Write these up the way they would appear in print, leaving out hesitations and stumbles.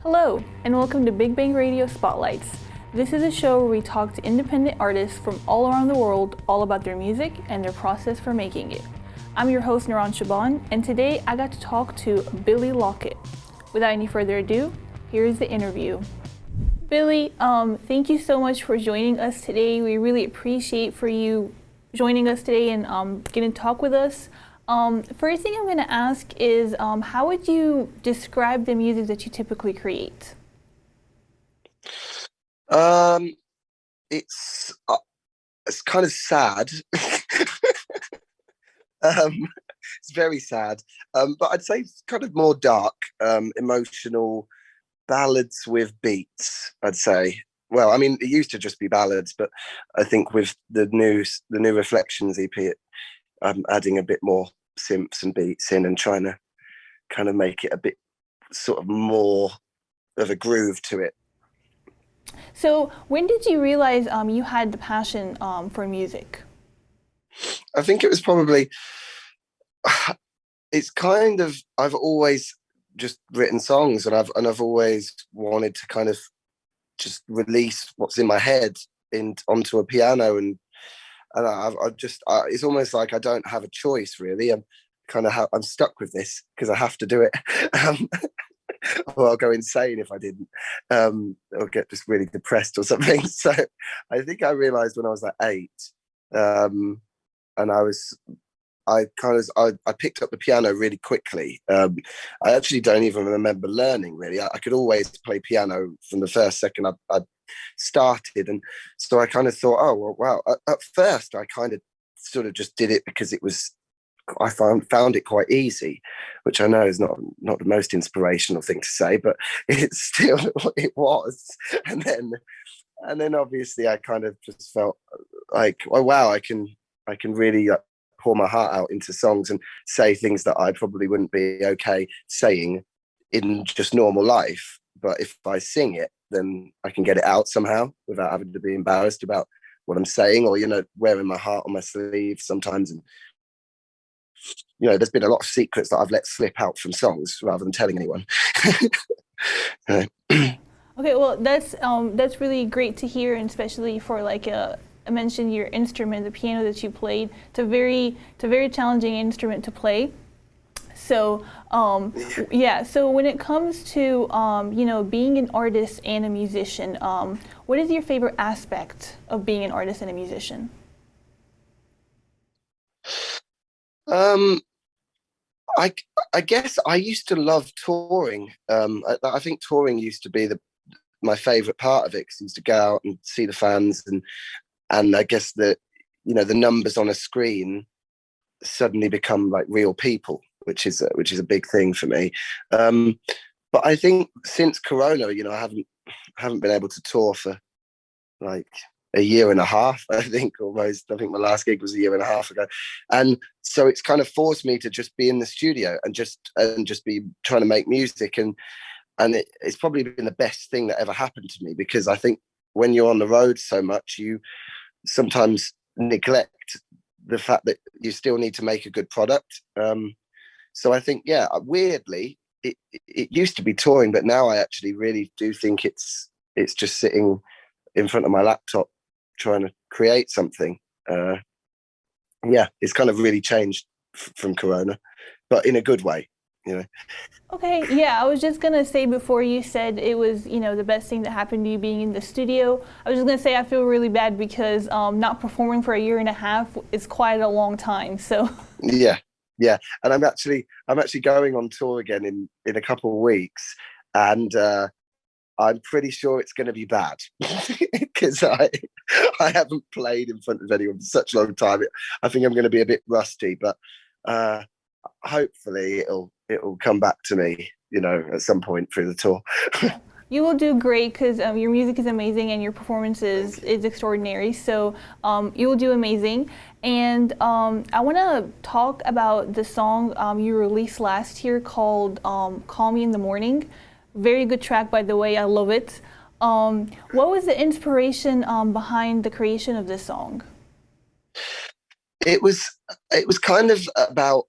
Hello, and welcome to Big Bang Radio Spotlights. This is a show where we talk to independent artists from all around the world all about their music and their process for making it. I'm your host, Nouran, and today I got to talk to Billy Lockett. Without any further ado, here's the interview. Billy, thank you so much for joining us today. We really appreciate for you joining us today and getting to talk with us. First thing I'm going to ask is, how would you describe the music that you typically create? Um, it's kind of sad. um, it's very sad. But I'd say it's kind of more dark, emotional ballads with beats. I'd say. Well, I mean, it used to just be ballads, but I think with the new Reflections EP, I'm adding a bit more synths and beats in and trying to kind of make it a bit sort of more of a groove to it. So, when did you realize you had the passion for music? I think it was probably it's kind of I've always just written songs and I've always wanted to kind of just release what's in my head in onto a piano and it's almost like I don't have a choice really. I'm stuck with this because I have to do it. um, or I'll go insane if I didn't, or get just really depressed or something. So I think I realized when I was like 8, um, and I picked up the piano really quickly. I actually don't even remember learning really. I could always play piano from the first second I started, and so I kind of thought, oh well, wow. At first, I kind of sort of just did it because it was. I found it quite easy, which I know is not the most inspirational thing to say, but it's still it was. And then obviously I kind of just felt like, oh wow, I can really pour my heart out into songs and say things that I probably wouldn't be okay saying in just normal life. But if I sing it, then I can get it out somehow without having to be embarrassed about what I'm saying, or wearing my heart on my sleeve sometimes. And there's been a lot of secrets that I've let slip out from songs rather than telling anyone. Okay, well, that's really great to hear, and especially for I mentioned your instrument, the piano that you played. It's a very challenging instrument to play. So, yeah. So when it comes to being an artist and a musician, what is your favorite aspect of being an artist and a musician? um, I I guess I used to love touring. I think touring used to be my favorite part of it because I used to go out and see the fans, and I guess that the numbers on a screen suddenly become like real people, which is a big thing for me. Um, but I think since Corona, I haven't been able to tour for like a year and a half. I think almost. I think my last gig was a year and a half ago, and so it's kind of forced me to just be in the studio and just be trying to make music, and it's probably been the best thing that ever happened to me because I think when you're on the road so much, you sometimes neglect the fact that you still need to make a good product. So I think, yeah, weirdly, it used to be touring, but now I actually really do think it's just sitting in front of my laptop trying to create something. Uh, yeah, it's kind of really changed from Corona, but in a good way, you know. Okay, yeah, I was just gonna say before you said it was, the best thing that happened to you being in the studio. I was just gonna say I feel really bad because not performing for a year and a half is quite a long time. So, Yeah, yeah, and I'm actually going on tour again in a couple of weeks, and I'm pretty sure it's going to be bad because I haven't played in front of anyone for such a long time. I think I'm going to be a bit rusty, but uh, hopefully it'll come back to me, at some point through the tour. you will do great because your music is amazing and your performance is, Thank you. is extraordinary. So you will do amazing. And I want to talk about the song you released last year called Call Me in the Morning. Very good track, by the way. I love it. What was the inspiration behind the creation of this song? It was kind of about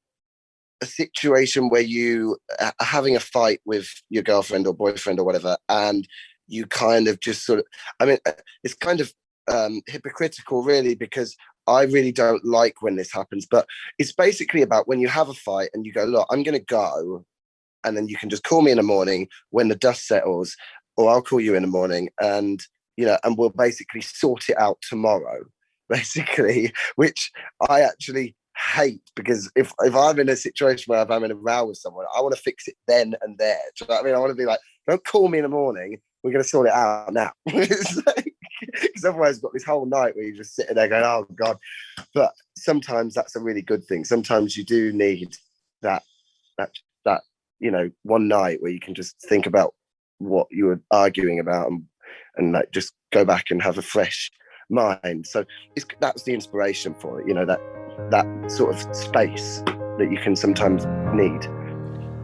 a situation where you are having a fight with your girlfriend or boyfriend or whatever, and you kind of just sort of, I mean, it's kind of hypocritical, really, because I really don't like when this happens. But it's basically about when you have a fight and you go, look, I'm going to go, and then you can just call me in the morning when the dust settles, or I'll call you in the morning, and and we'll basically sort it out tomorrow, basically, which I actually hate, because if I'm in a situation where I'm in a row with someone, I want to fix it then and there. Do you know what I mean? I want to be like, don't call me in the morning. We're going to sort it out now. Because otherwise, you've got this whole night where you're just sitting there going, oh, God. But sometimes that's a really good thing. Sometimes you do need that, that one night where you can just think about what you were arguing about, and like just go back and have a fresh mind. So that's the inspiration for it, that sort of space that you can sometimes need.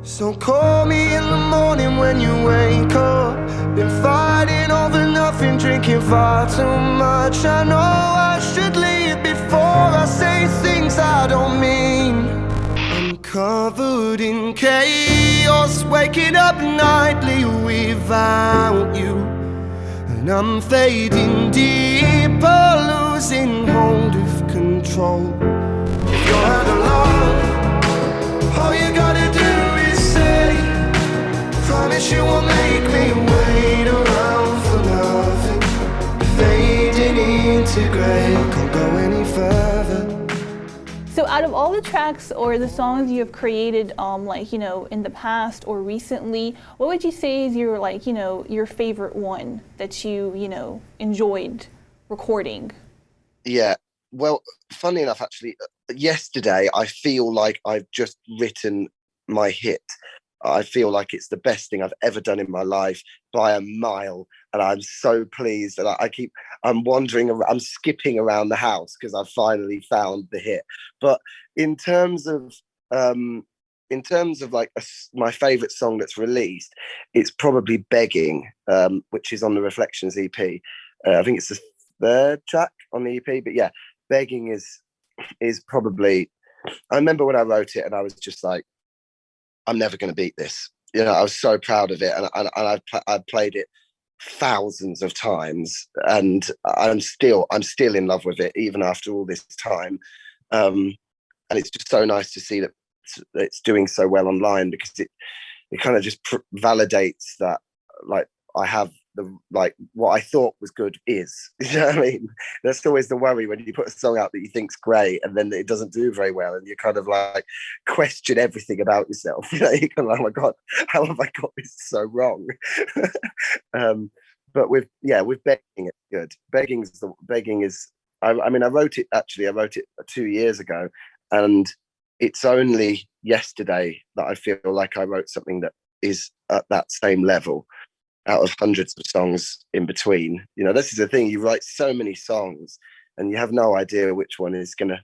So call me in the morning when you wake up. Been fighting over nothing, drinking far too much. I know I should leave before I say things I don't mean. I'm covered in chaos, waking up nightly without you. And I'm fading deeper, losing hold of control. If you're out alone, all you gotta do is say, promise you won't make me wait around for nothing. Fading into grey, can't go any further. So out of all the tracks or the songs you have created, in the past or recently, what would you say is your, your favorite one that you enjoyed recording? Yeah, well, funny enough, actually, yesterday, I feel like I've just written my hit. I feel like it's the best thing I've ever done in my life by a mile. And I'm so pleased that I'm wandering around, I'm skipping around the house because I've finally found the hit. But in terms of like my favorite song that's released, it's probably Begging, which is on the Reflections EP. I think it's the third track on the EP, but yeah, Begging is probably, I remember when I wrote it and I was just like, I'm never going to beat this. I was so proud of it, and I've played it thousands of times, and I'm still in love with it even after all this time. And it's just so nice to see that it's doing so well online, because it kind of just validates that, like, I have what I thought was good is. You know what I mean? That's always the worry when you put a song out that you think's great and then it doesn't do very well, and you kind of like question everything about yourself. You're kind of like, oh my God, how have I got this so wrong? But with Begging, it's good. Begging is. I mean, I wrote it 2 years ago, and it's only yesterday that I feel like I wrote something that is at that same level, out of hundreds of songs in between. This is the thing, you write so many songs and you have no idea which one is going to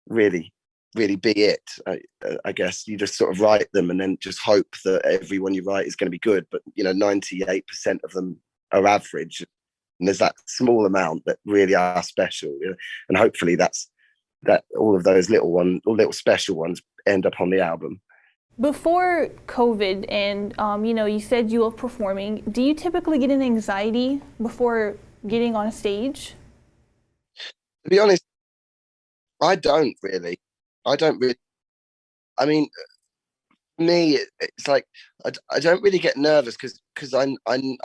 really be it. I guess you just sort of write them and then just hope that every one you write is going to be good, but 98% of them are average, and there's that small amount that really are special, and hopefully that all of those little special ones end up on the album. Before COVID and, you said you love performing, do you typically get an anxiety before getting on a stage? To be honest, I don't really. I mean, me, it's like, I don't really get nervous because I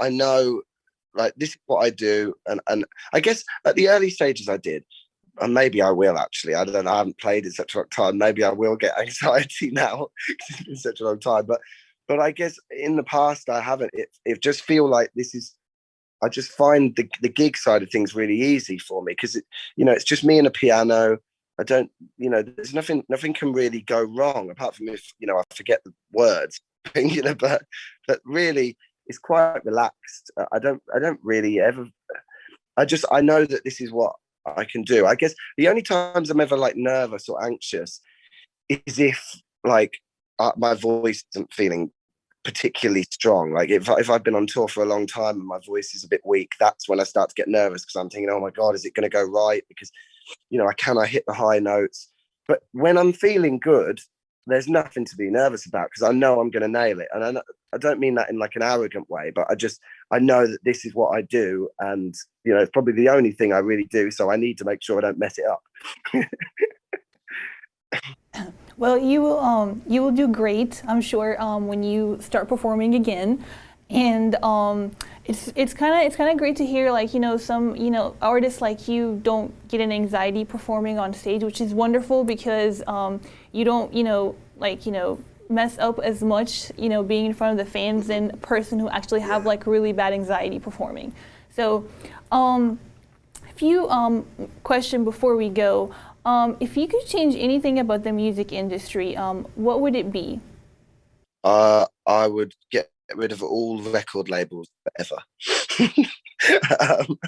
know, like, this is what I do. And I guess at the early stages I did. And maybe I will, actually. I don't know. I haven't played in such a long time. Maybe I will get anxiety now because it's been such a long time. But I guess in the past I haven't. It just feel like I just find the gig side of things really easy for me, because it's just me and a piano. I don't, there's nothing can really go wrong, apart from if I forget the words. But really it's quite relaxed. I don't really ever. I know that this is what I can do. I guess the only times I'm ever like nervous or anxious is if like my voice isn't feeling particularly strong. Like if I've been on tour for a long time and my voice is a bit weak, that's when I start to get nervous, because I'm thinking, oh my God, is it going to go right? Because I hit the high notes. But when I'm feeling good, there's nothing to be nervous about because I know I'm going to nail it. And I don't mean that in like an arrogant way, but I know that this is what I do. And, you know, it's probably the only thing I really do. So I need to make sure I don't mess it up. Well, you will do great, I'm sure, when you start performing again. And it's kind of great to hear, like, you know, some, you know, artists like you don't get an anxiety performing on stage, which is wonderful because you don't, you know, like, you know, mess up as much, you know, being in front of the fans than a person who actually have like really bad anxiety performing. So, a few question before we go. If you could change anything about the music industry, what would it be? I would get rid of all record labels forever. um,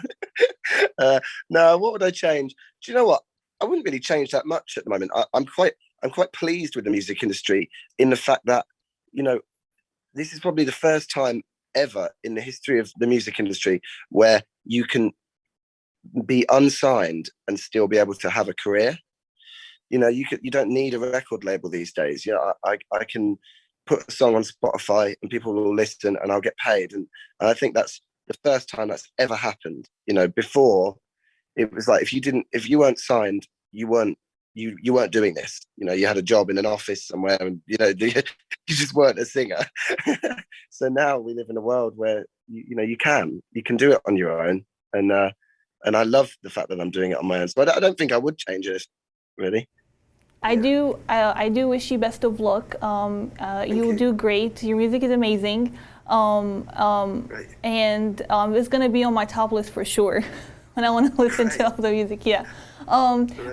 no, what would I change? Do you know what? I wouldn't really change that much at the moment. I'm quite pleased with the music industry in the fact that, you know, this is probably the first time ever in the history of the music industry where you can be unsigned and still be able to have a career. You know, you don't need a record label these days. You know, I can put a song on Spotify and people will listen and I'll get paid. And I think that's the first time that's ever happened. You know, before it was like, if you weren't signed, you weren't doing this. You know, you had a job in an office somewhere and, you know, you just weren't a singer. So now we live in a world where, you know, you can do it on your own. And I love the fact that I'm doing it on my own. So I don't think I would change it, really. I do wish you best of luck. You will do great. Your music is amazing. And it's going to be on my top list for sure when I want to listen to all the music. Yeah.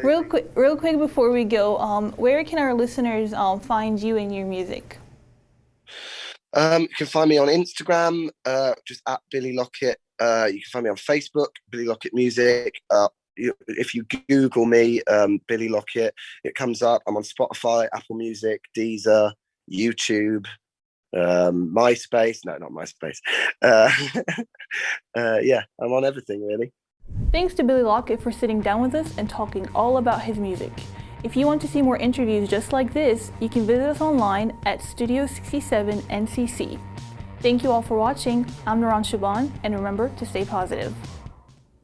Real quick before we go, where can our listeners find you and your music? You can find me on Instagram, just at Billy Lockett. You can find me on Facebook, Billy Lockett Music. If you Google me, Billy Lockett, it comes up. I'm on Spotify, Apple Music, Deezer, YouTube, MySpace. No, not MySpace. Yeah, I'm on everything, really. Thanks to Billy Lockett for sitting down with us and talking all about his music. If you want to see more interviews just like this, you can visit us online at Studio 67 NCC. Thank you all for watching. I'm Nouran Shaban, and remember to stay positive.